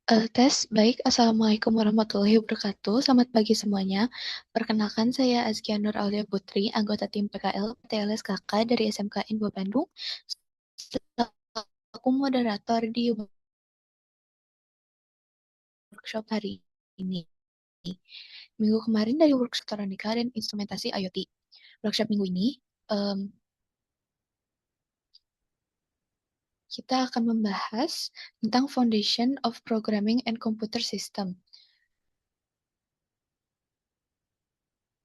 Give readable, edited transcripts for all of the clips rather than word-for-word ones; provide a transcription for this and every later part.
Tes, baik. Assalamualaikum warahmatullahi wabarakatuh. Selamat pagi semuanya. Perkenalkan, saya Azkia Nur Aulia Putri, anggota tim PKL PTLSKK dari SMK Info Bandung. Aku moderator di workshop hari ini. Minggu kemarin dari workshop elektronika dan instrumentasi IoT. Workshop minggu ini, em, kita akan membahas tentang Foundation of Programming and Computer System.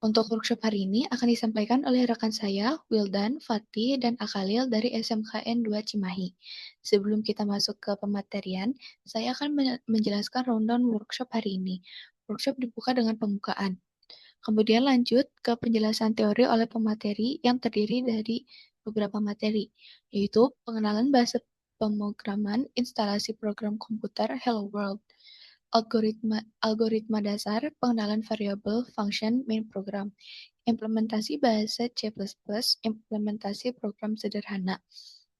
Untuk workshop hari ini akan disampaikan oleh rekan saya, Wildan, Fatih, dan Akalil dari SMKN 2 Cimahi. Sebelum kita masuk ke pematerian, saya akan menjelaskan rundown workshop hari ini. Workshop dibuka dengan pembukaan. Kemudian lanjut ke penjelasan teori oleh pemateri yang terdiri dari beberapa materi, yaitu pengenalan bahasa pemrograman instalasi program komputer Hello World, algoritma dasar, pengenalan variabel, function, main program, implementasi bahasa C++, implementasi program sederhana,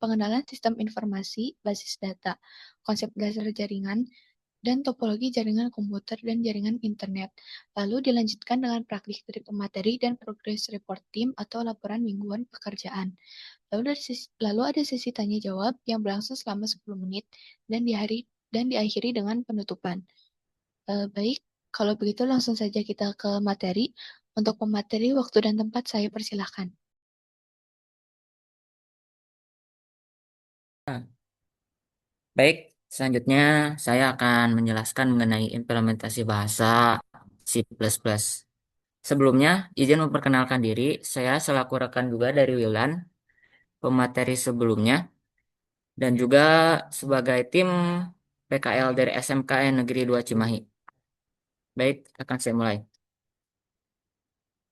pengenalan sistem informasi, basis data, konsep dasar jaringan, dan topologi jaringan komputer dan jaringan internet. Lalu dilanjutkan dengan praktik dari pemateri dan progress report tim atau laporan mingguan pekerjaan. Lalu ada sesi tanya jawab yang berlangsung selama 10 menit dan diakhiri dengan penutupan. Baik, kalau begitu langsung saja kita ke materi. Untuk pemateri, waktu dan tempat saya persilahkan. Nah, baik, selanjutnya saya akan menjelaskan mengenai implementasi bahasa C++. Sebelumnya, izin memperkenalkan diri, saya selaku rekan juga dari Wilan, pemateri sebelumnya, dan juga sebagai tim PKL dari SMKN Negeri 2 Cimahi. Baik, akan saya mulai.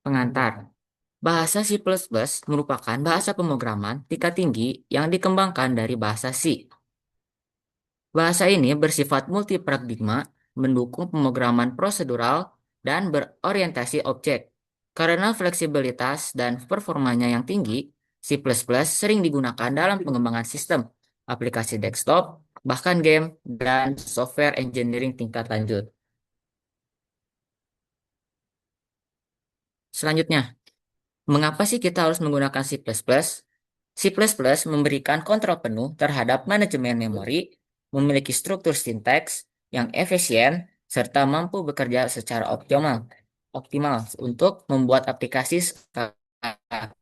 Pengantar. Bahasa C++ merupakan bahasa pemrograman tingkat tinggi yang dikembangkan dari bahasa C. Bahasa ini bersifat multiparadigma, mendukung pemrograman prosedural dan berorientasi objek. Karena fleksibilitas dan performanya yang tinggi, C++ sering digunakan dalam pengembangan sistem, aplikasi desktop, bahkan game, dan software engineering tingkat lanjut. Selanjutnya, mengapa sih kita harus menggunakan C++? C++ memberikan kontrol penuh terhadap manajemen memori, memiliki struktur sintaks yang efisien, serta mampu bekerja secara optimal untuk membuat aplikasi skala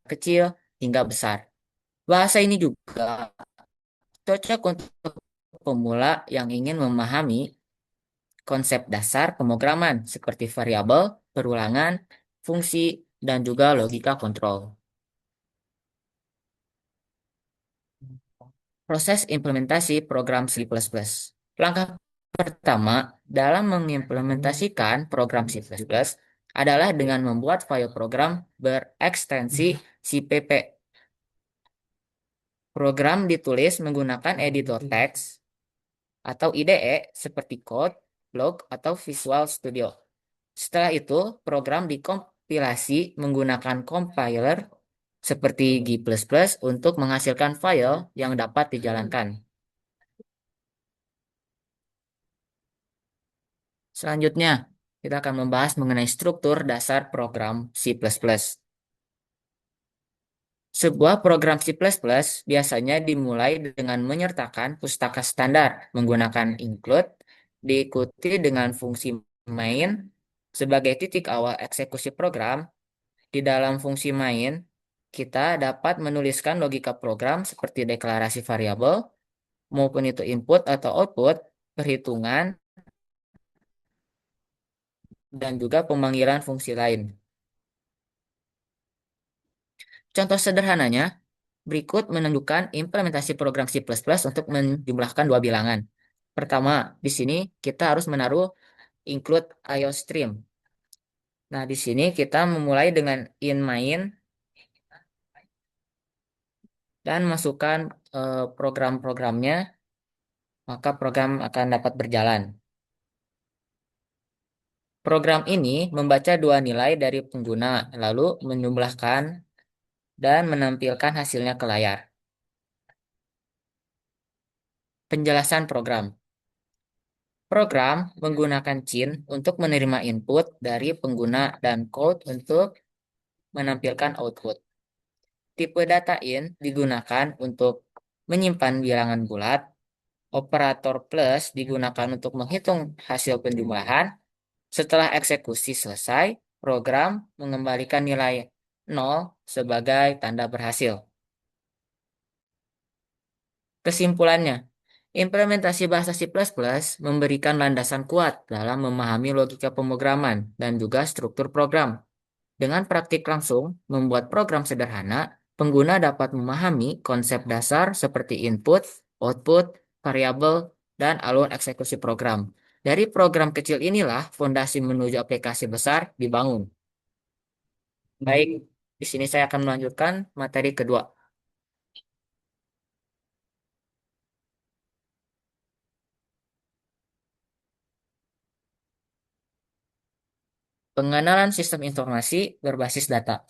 kecil hingga besar. Bahasa ini juga cocok untuk pemula yang ingin memahami konsep dasar pemrograman seperti variabel, perulangan, fungsi, dan juga logika kontrol. Proses implementasi program C++. Langkah pertama dalam mengimplementasikan program C++ adalah dengan membuat file program berekstensi CPP. Program ditulis menggunakan editor teks atau IDE seperti Code, Blog, atau Visual Studio. Setelah itu, program dikompilasi menggunakan compiler seperti G++ untuk menghasilkan file yang dapat dijalankan. Selanjutnya, kita akan membahas mengenai struktur dasar program C++. Sebuah program C++ biasanya dimulai dengan menyertakan pustaka standar menggunakan include, diikuti dengan fungsi main sebagai titik awal eksekusi program. Di dalam fungsi main, kita dapat menuliskan logika program seperti deklarasi variabel, maupun itu input atau output, perhitungan, dan juga pemanggilan fungsi lain. Contoh sederhananya, berikut menunjukkan implementasi program C++ untuk menjumlahkan dua bilangan. Pertama, di sini kita harus menaruh include IOStream. Nah, di sini kita memulai dengan in main dan masukkan program-programnya, maka program akan dapat berjalan. Program ini membaca dua nilai dari pengguna, lalu menjumlahkan dan menampilkan hasilnya ke layar. Penjelasan program. Program menggunakan CIN untuk menerima input dari pengguna dan code untuk menampilkan output. Tipe data in digunakan untuk menyimpan bilangan bulat. Operator plus digunakan untuk menghitung hasil penjumlahan. Setelah eksekusi selesai, program mengembalikan nilai 0 sebagai tanda berhasil. Kesimpulannya, implementasi bahasa C++ memberikan landasan kuat dalam memahami logika pemrograman dan juga struktur program. Dengan praktik langsung membuat program sederhana, pengguna dapat memahami konsep dasar seperti input, output, variabel, dan alur eksekusi program. Dari program kecil inilah fondasi menuju aplikasi besar dibangun. Baik, di sini saya akan melanjutkan materi kedua. Pengenalan sistem informasi berbasis data.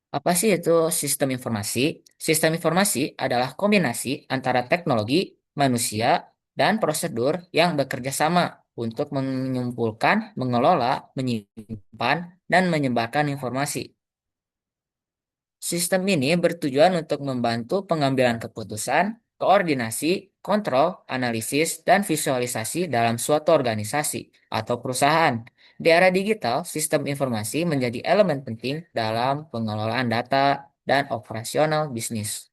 Apa sih itu sistem informasi? Sistem informasi adalah kombinasi antara teknologi, manusia, dan prosedur yang bekerja sama untuk mengumpulkan, mengelola, menyimpan, dan menyebarkan informasi. Sistem ini bertujuan untuk membantu pengambilan keputusan, koordinasi, kontrol, analisis, dan visualisasi dalam suatu organisasi atau perusahaan. Di era digital, sistem informasi menjadi elemen penting dalam pengelolaan data dan operasional bisnis.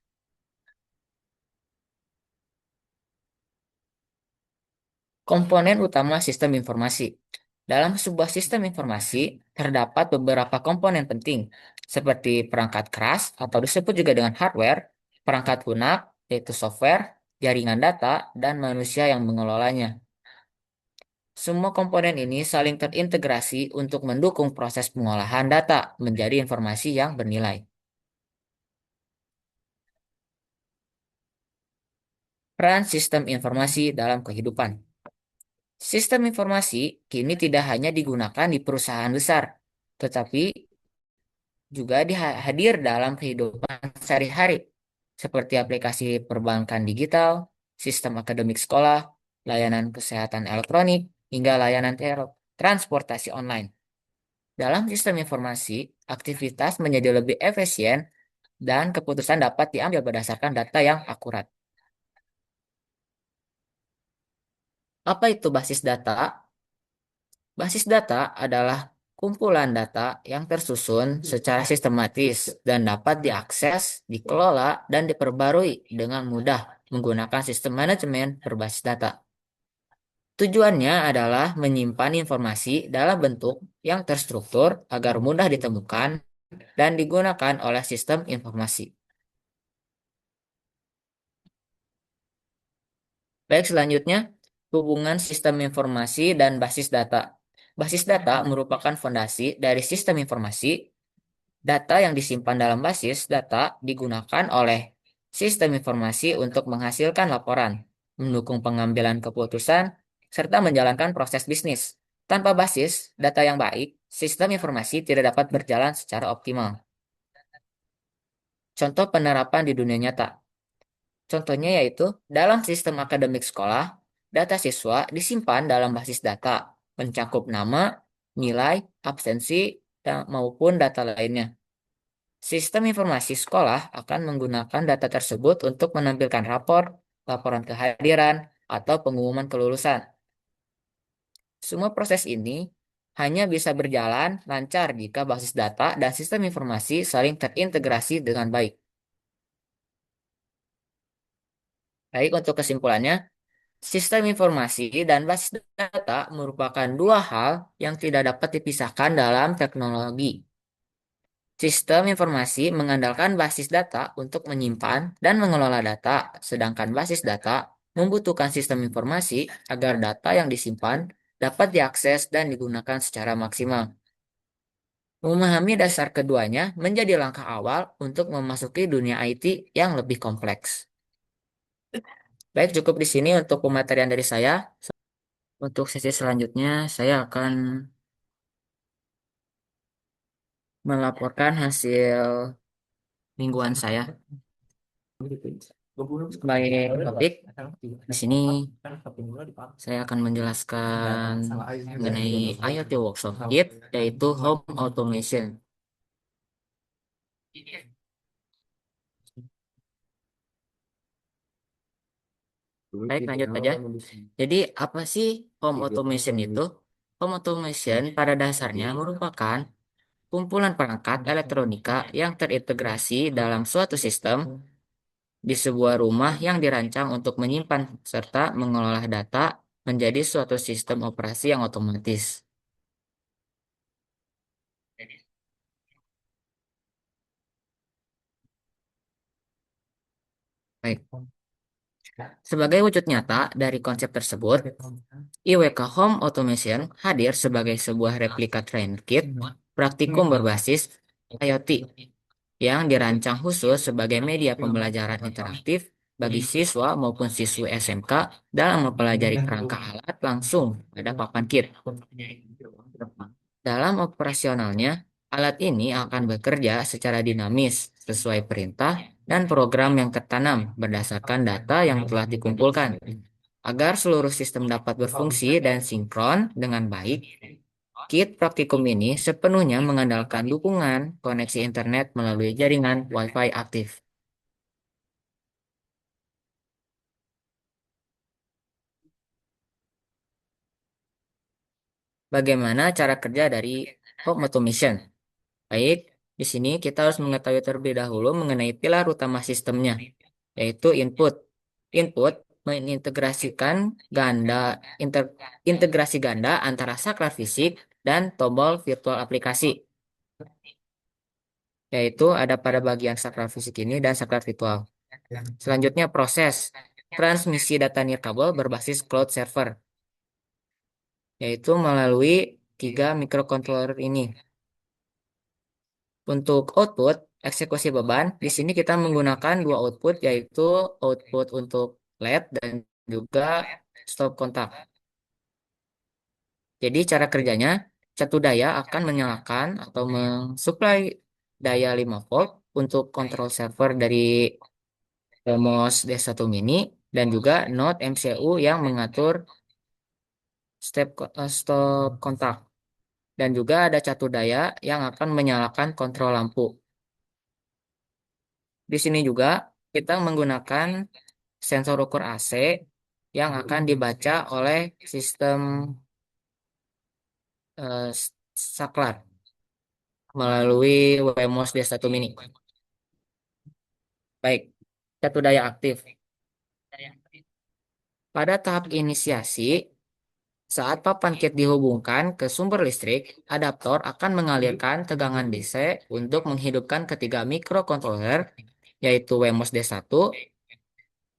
Komponen utama sistem informasi. Dalam sebuah sistem informasi, terdapat beberapa komponen penting, seperti perangkat keras atau disebut juga dengan hardware, perangkat lunak, yaitu software, jaringan data, dan manusia yang mengelolanya. Semua komponen ini saling terintegrasi untuk mendukung proses pengolahan data menjadi informasi yang bernilai. Peran sistem informasi dalam kehidupan. Sistem informasi kini tidak hanya digunakan di perusahaan besar, tetapi juga hadir dalam kehidupan sehari-hari, seperti aplikasi perbankan digital, sistem akademik sekolah, layanan kesehatan elektronik, hingga layanan transportasi online. Dalam sistem informasi, aktivitas menjadi lebih efisien dan keputusan dapat diambil berdasarkan data yang akurat. Apa itu basis data? Basis data adalah kumpulan data yang tersusun secara sistematis dan dapat diakses, dikelola, dan diperbarui dengan mudah menggunakan sistem manajemen berbasis data. Tujuannya adalah menyimpan informasi dalam bentuk yang terstruktur agar mudah ditemukan dan digunakan oleh sistem informasi. Baik, selanjutnya, hubungan sistem informasi dan basis data. Basis data merupakan fondasi dari sistem informasi. Data yang disimpan dalam basis data digunakan oleh sistem informasi untuk menghasilkan laporan, mendukung pengambilan keputusan, serta menjalankan proses bisnis. Tanpa basis data yang baik, sistem informasi tidak dapat berjalan secara optimal. Contoh penerapan di dunia nyata. Contohnya yaitu dalam sistem akademik sekolah, data siswa disimpan dalam basis data, mencakup nama, nilai, absensi, maupun data lainnya. Sistem informasi sekolah akan menggunakan data tersebut untuk menampilkan rapor, laporan kehadiran, atau pengumuman kelulusan. Semua proses ini hanya bisa berjalan lancar jika basis data dan sistem informasi saling terintegrasi dengan baik. Baik, untuk kesimpulannya, sistem informasi dan basis data merupakan dua hal yang tidak dapat dipisahkan dalam teknologi. Sistem informasi mengandalkan basis data untuk menyimpan dan mengelola data, sedangkan basis data membutuhkan sistem informasi agar data yang disimpan dapat diakses dan digunakan secara maksimal. Memahami dasar keduanya menjadi langkah awal untuk memasuki dunia IT yang lebih kompleks. Baik, cukup di sini untuk pematerian dari saya. Untuk sesi selanjutnya, saya akan melaporkan hasil mingguan saya. Sebagai topik, di sini saya akan menjelaskan mengenai IoT Workshop Kit, yaitu Home Automation. Baik, lanjut aja. Jadi, apa sih Home Automation itu? Home Automation pada dasarnya merupakan kumpulan perangkat elektronika yang terintegrasi dalam suatu sistem di sebuah rumah yang dirancang untuk menyimpan serta mengelola data menjadi suatu sistem operasi yang otomatis. Baik. Sebagai wujud nyata dari konsep tersebut, IWK Home Automation hadir sebagai sebuah replika train kit praktikum berbasis IoT yang dirancang khusus sebagai media pembelajaran interaktif bagi siswa maupun siswi SMK dalam mempelajari kerangka alat langsung pada papan kit. Dalam operasionalnya, alat ini akan bekerja secara dinamis sesuai perintah dan program yang tertanam berdasarkan data yang telah dikumpulkan. Agar seluruh sistem dapat berfungsi dan sinkron dengan baik, kit praktikum ini sepenuhnya mengandalkan dukungan koneksi internet melalui jaringan Wi-Fi aktif. Bagaimana cara kerja dari home automation? Baik, di sini kita harus mengetahui terlebih dahulu mengenai pilar utama sistemnya, yaitu input. Input mengintegrasikan integrasi ganda antara saklar fisik dan tombol virtual aplikasi, yaitu ada pada bagian saklar fisik ini dan saklar virtual. Selanjutnya proses transmisi data nirkabel berbasis cloud server, yaitu melalui tiga microcontroller ini. Untuk output, eksekusi beban, di sini kita menggunakan dua output, yaitu output untuk LED dan juga stop kontak. Jadi cara kerjanya, satu daya akan menyalakan atau mensuplai daya 5 volt untuk kontrol server dari MOS D1 mini dan juga node MCU yang mengatur stop kontak. Dan juga ada catu daya yang akan menyalakan kontrol lampu. Di sini juga kita menggunakan sensor ukur AC yang akan dibaca oleh sistem eh, saklar melalui WMOS D1 mini. Baik, satu daya aktif. Pada tahap inisiasi, saat papan kit dihubungkan ke sumber listrik, adaptor akan mengalirkan tegangan DC untuk menghidupkan ketiga mikrokontroler, yaitu WMOS D1,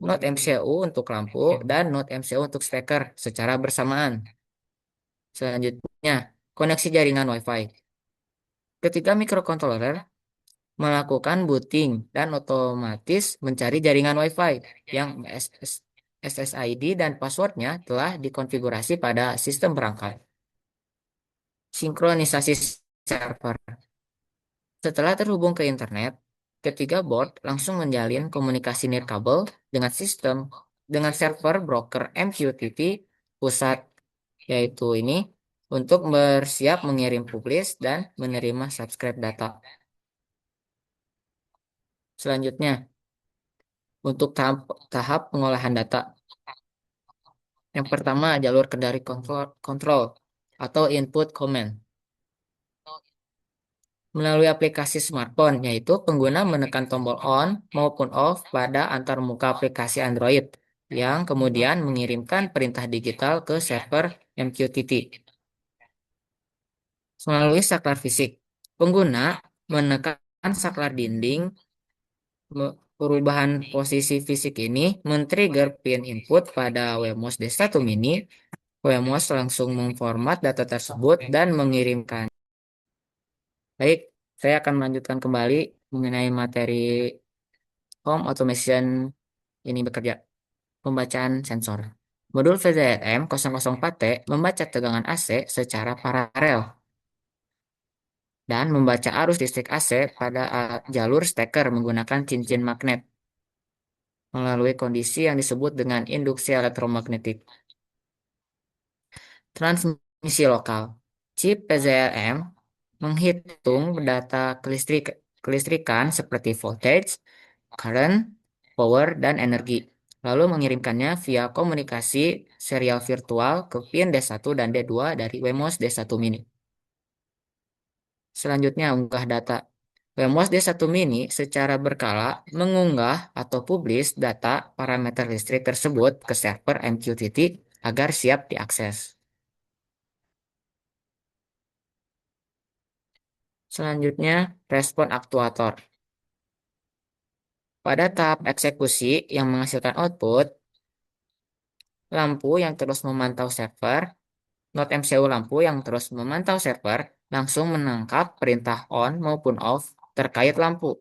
node MCU untuk lampu, dan node MCU untuk steker secara bersamaan. Selanjutnya, koneksi jaringan Wi-Fi. Ketiga mikrocontroller melakukan booting dan otomatis mencari jaringan Wi-Fi yang SSID dan passwordnya telah dikonfigurasi pada sistem perangkat. Sinkronisasi server. Setelah terhubung ke internet, ketiga board langsung menjalin komunikasi nirkabel dengan server broker MQTT pusat, yaitu ini untuk bersiap mengirim publish dan menerima subscribe data. Selanjutnya, untuk tahap pengolahan data. Yang pertama, jalur kendali kontrol atau input command. Melalui aplikasi smartphone, yaitu pengguna menekan tombol on maupun off pada antarmuka aplikasi Android, yang kemudian mengirimkan perintah digital ke server MQTT. Melalui saklar fisik, pengguna menekan saklar dinding. Perubahan posisi fisik ini men-trigger pin input pada WMOS D1 mini. WMOS langsung memformat data tersebut dan mengirimkan. Baik, saya akan melanjutkan kembali mengenai materi home automation ini bekerja. Pembacaan sensor. Modul VZM 004T membaca tegangan AC secara paralel dan membaca arus listrik AC pada jalur steker menggunakan cincin magnet. melalui kondisi yang disebut dengan induksi elektromagnetik. Transmisi lokal. Chip PZLM menghitung data kelistrikan seperti voltage, current, power, dan energi, lalu mengirimkannya via komunikasi serial virtual ke pin D1 dan D2 dari WMOS D1 Mini. Selanjutnya, unggah data. WMOS D1 Mini secara berkala mengunggah atau publish data parameter listrik tersebut ke server MQTT agar siap diakses. Selanjutnya, respon aktuator. Pada tahap eksekusi yang menghasilkan output, lampu yang terus memantau server, node MCU lampu yang terus memantau server langsung menangkap perintah on maupun off terkait lampu,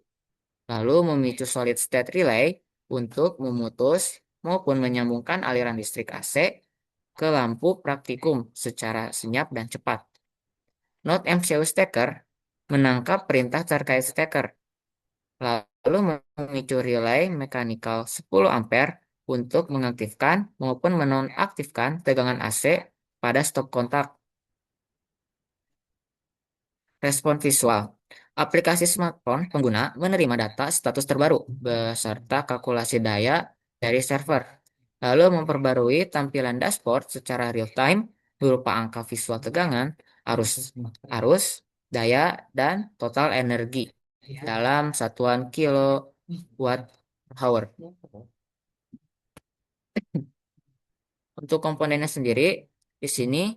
lalu memicu solid state relay untuk memutus maupun menyambungkan aliran listrik AC ke lampu praktikum secara senyap dan cepat. Node MCU stacker menangkap perintah terkait stacker, lalu memicu relay mekanikal 10 ampere untuk mengaktifkan maupun menonaktifkan tegangan AC pada stop kontak. Respon visual. Aplikasi smartphone pengguna menerima data status terbaru beserta kalkulasi daya dari server, lalu memperbarui tampilan dashboard secara real-time berupa angka visual tegangan, arus, arus, daya, dan total energi dalam satuan kilowatt hour. Untuk komponennya sendiri, di sini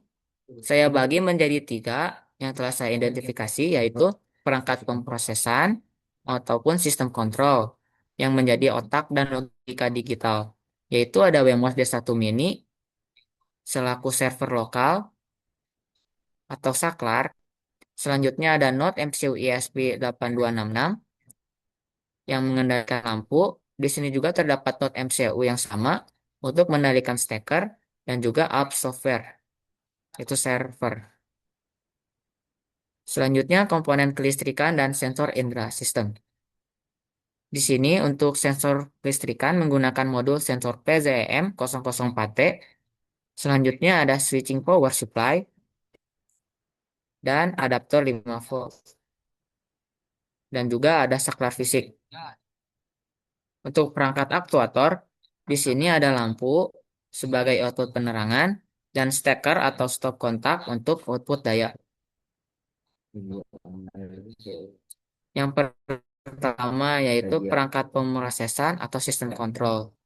saya bagi menjadi tiga yang telah saya identifikasi, yaitu perangkat pemrosesan ataupun sistem kontrol yang menjadi otak dan logika digital, yaitu ada WMOS D1 Mini selaku server lokal atau saklar. Selanjutnya ada Node MCU ESP8266 yang mengendalikan lampu. Di sini juga terdapat Node MCU yang sama untuk mengendalikan steker dan juga app software, itu server. Selanjutnya komponen kelistrikan dan sensor indera sistem. Di sini untuk sensor kelistrikan menggunakan modul sensor PZM004T. Selanjutnya ada switching power supply dan adaptor 5 volt. Dan juga ada saklar fisik. Untuk perangkat aktuator, di sini ada lampu sebagai output penerangan dan steker atau stop kontak untuk output daya. Yang pertama yaitu perangkat pemrosesan atau sistem kontrol.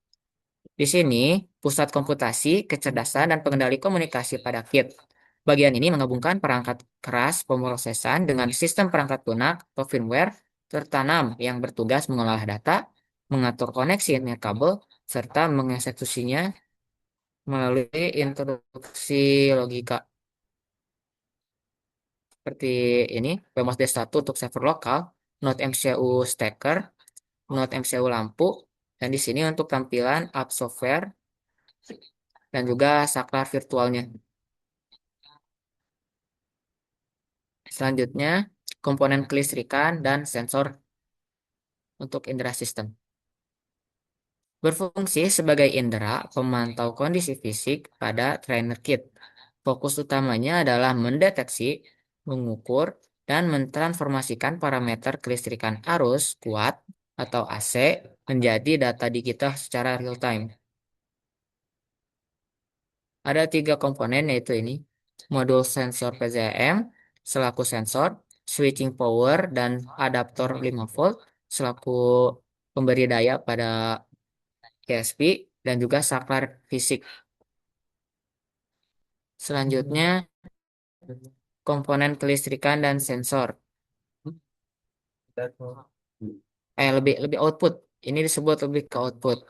Di sini, pusat komputasi, kecerdasan, dan pengendali komunikasi pada kit. Bagian ini menggabungkan perangkat keras pemrosesan dengan sistem perangkat lunak atau firmware tertanam yang bertugas mengolah data, mengatur koneksi nirkabel, serta mengeksekusinya melalui instruksi logika. Seperti ini, PMOS D1 untuk server lokal, Node MCU stacker, Node MCU lampu, dan di sini untuk tampilan app software dan juga saklar virtualnya. Selanjutnya, komponen kelistrikan dan sensor untuk indera sistem. Berfungsi sebagai indera pemantau kondisi fisik pada trainer kit. Fokus utamanya adalah mendeteksi, mengukur, dan mentransformasikan parameter kelistrikan arus kuat atau AC menjadi data digital secara real time. Ada tiga komponen yaitu ini, modul sensor PZM selaku sensor, switching power dan adaptor 5 volt selaku pemberi daya pada KSP dan juga saklar fisik. Selanjutnya komponen kelistrikan dan sensor. Lebih lebih output. Ini disebut lebih ke output.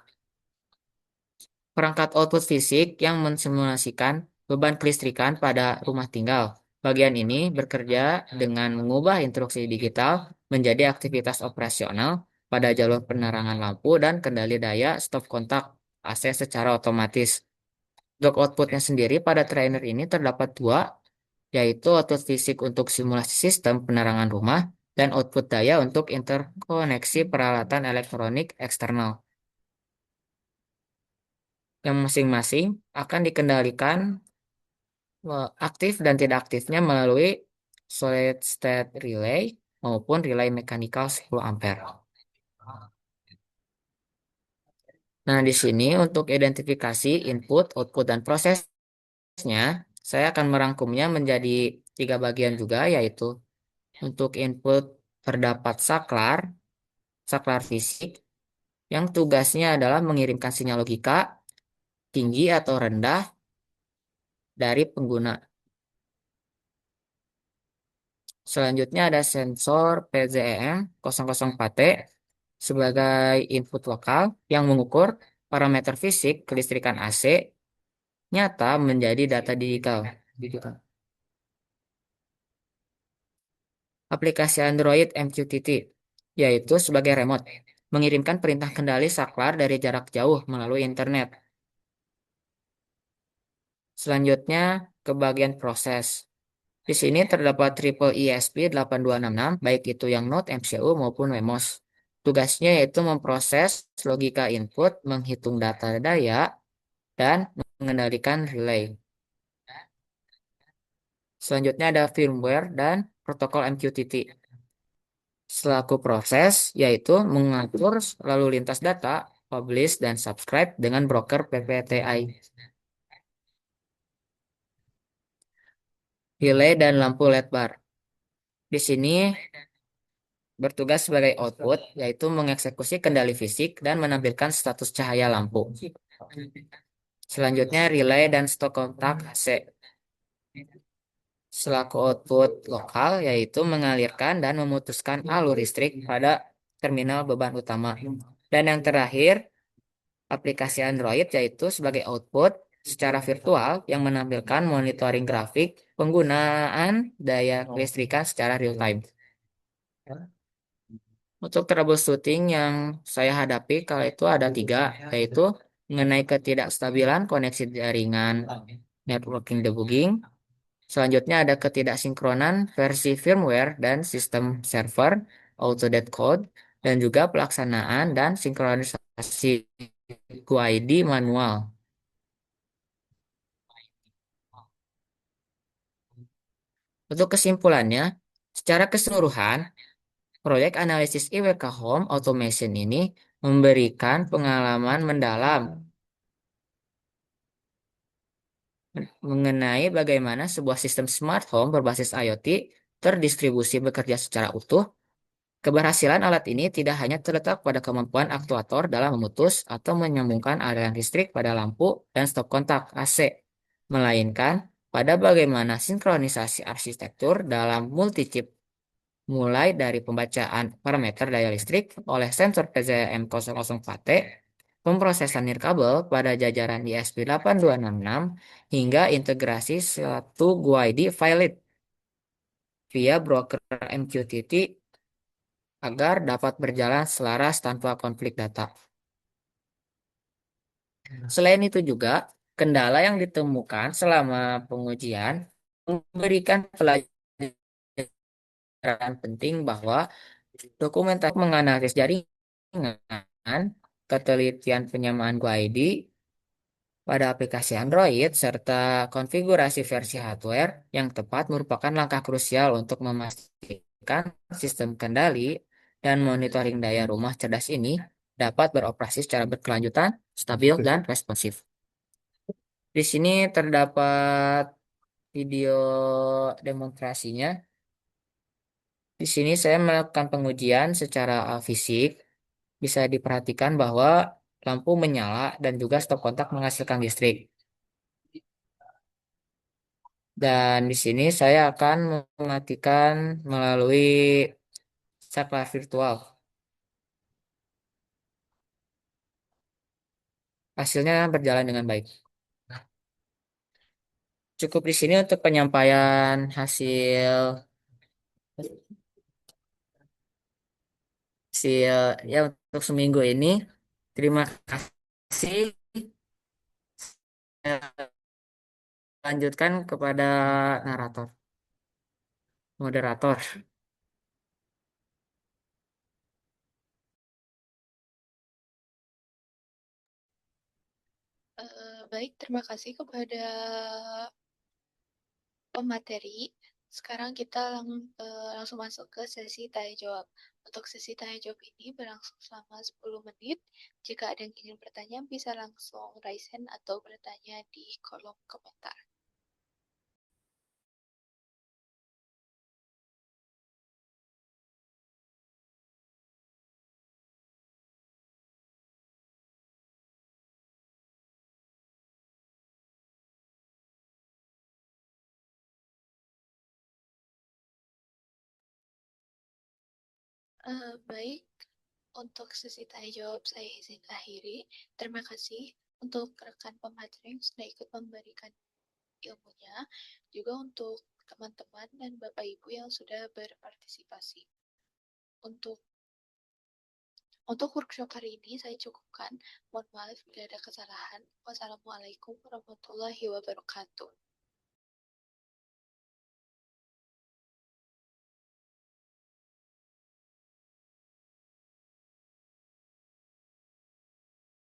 Perangkat output fisik yang mensimulasikan beban kelistrikan pada rumah tinggal. Bagian ini bekerja dengan mengubah instruksi digital menjadi aktivitas operasional pada jalur penerangan lampu dan kendali daya stop kontak AC secara otomatis. Untuk outputnya sendiri pada trainer ini terdapat dua, yaitu output fisik untuk simulasi sistem penerangan rumah dan output daya untuk interkoneksi peralatan elektronik eksternal. yang masing-masing akan dikendalikan aktif dan tidak aktifnya melalui solid state relay maupun relay mekanikal 10 ampere. Nah, di sini untuk identifikasi input, output, dan prosesnya, saya akan merangkumnya menjadi 3 bagian juga, yaitu untuk input terdapat saklar, saklar fisik, yang tugasnya adalah mengirimkan sinyal logika tinggi atau rendah dari pengguna. Selanjutnya ada sensor PZEM 004T sebagai input lokal yang mengukur parameter fisik kelistrikan AC nyata menjadi data digital. Aplikasi Android MQTT, yaitu sebagai remote, mengirimkan perintah kendali saklar dari jarak jauh melalui internet. Selanjutnya ke bagian proses. Di sini terdapat triple ESP8266, baik itu yang Node MCU maupun WEMOS. Tugasnya yaitu memproses logika input, menghitung data daya, dan mengendalikan relay. Selanjutnya ada firmware dan protokol MQTT. Selaku proses, yaitu mengatur lalu lintas data, publish, dan subscribe dengan broker PPTI. Relay dan lampu LED bar. Di sini bertugas sebagai output, yaitu mengeksekusi kendali fisik dan menampilkan status cahaya lampu. Selanjutnya, relay dan stop kontak AC. Selaku output lokal, yaitu mengalirkan dan memutuskan alur listrik pada terminal beban utama. Dan yang terakhir, aplikasi Android yaitu sebagai output secara virtual yang menampilkan monitoring grafik penggunaan daya kelistrikan secara real time. Untuk troubleshooting yang saya hadapi kala itu ada 3, yaitu mengenai ketidakstabilan koneksi jaringan networking debugging. Selanjutnya ada ketidaksinkronan versi firmware dan sistem server, auto-date code, dan juga pelaksanaan dan sinkronisasi QID manual. Untuk kesimpulannya, secara keseluruhan, proyek analisis IWK Home Automation ini memberikan pengalaman mendalam mengenai bagaimana sebuah sistem smart home berbasis IoT terdistribusi bekerja secara utuh. Keberhasilan alat ini tidak hanya terletak pada kemampuan aktuator dalam memutus atau menyambungkan aliran listrik pada lampu dan stop kontak AC, melainkan pada bagaimana sinkronisasi arsitektur dalam multi-chip, mulai dari pembacaan parameter daya listrik oleh sensor PZM004T, pemrosesan nirkabel pada jajaran ISP8266, hingga integrasi satu GUID file via broker MQTT agar dapat berjalan selaras tanpa konflik data. Selain itu juga, kendala yang ditemukan selama pengujian memberikan pelajaran penting bahwa dokumentasi menganalisis jaringan, ketelitian penyamaan GUID pada aplikasi Android, serta konfigurasi versi hardware yang tepat merupakan langkah krusial untuk memastikan sistem kendali dan monitoring daya rumah cerdas ini dapat beroperasi secara berkelanjutan, stabil, dan responsif. Di sini terdapat video demonstrasinya. Di sini saya melakukan pengujian secara fisik. Bisa diperhatikan bahwa lampu menyala dan juga stop kontak menghasilkan listrik. Dan di sini saya akan mematikan melalui saklar virtual. Hasilnya berjalan dengan baik. Cukup di sini untuk penyampaian hasil hasil ya untuk seminggu ini. Terima kasih. Saya lanjutkan kepada narator, moderator. Baik, terima kasih kepada pemateri. Sekarang kita langsung masuk ke sesi tanya jawab. Untuk sesi tanya jawab ini berlangsung selama 10 menit. Jika ada yang ingin bertanya, bisa langsung raise hand atau bertanya di kolom komentar. Baik, untuk sesi tanya jawab saya izin akhiri. Terima kasih untuk rekan pemateri yang sudah ikut memberikan ilmunya, juga untuk teman-teman dan Bapak Ibu yang sudah berpartisipasi. Untuk workshop hari ini saya cukupkan. Mohon maaf bila ada kesalahan. Wassalamualaikum warahmatullahi wabarakatuh.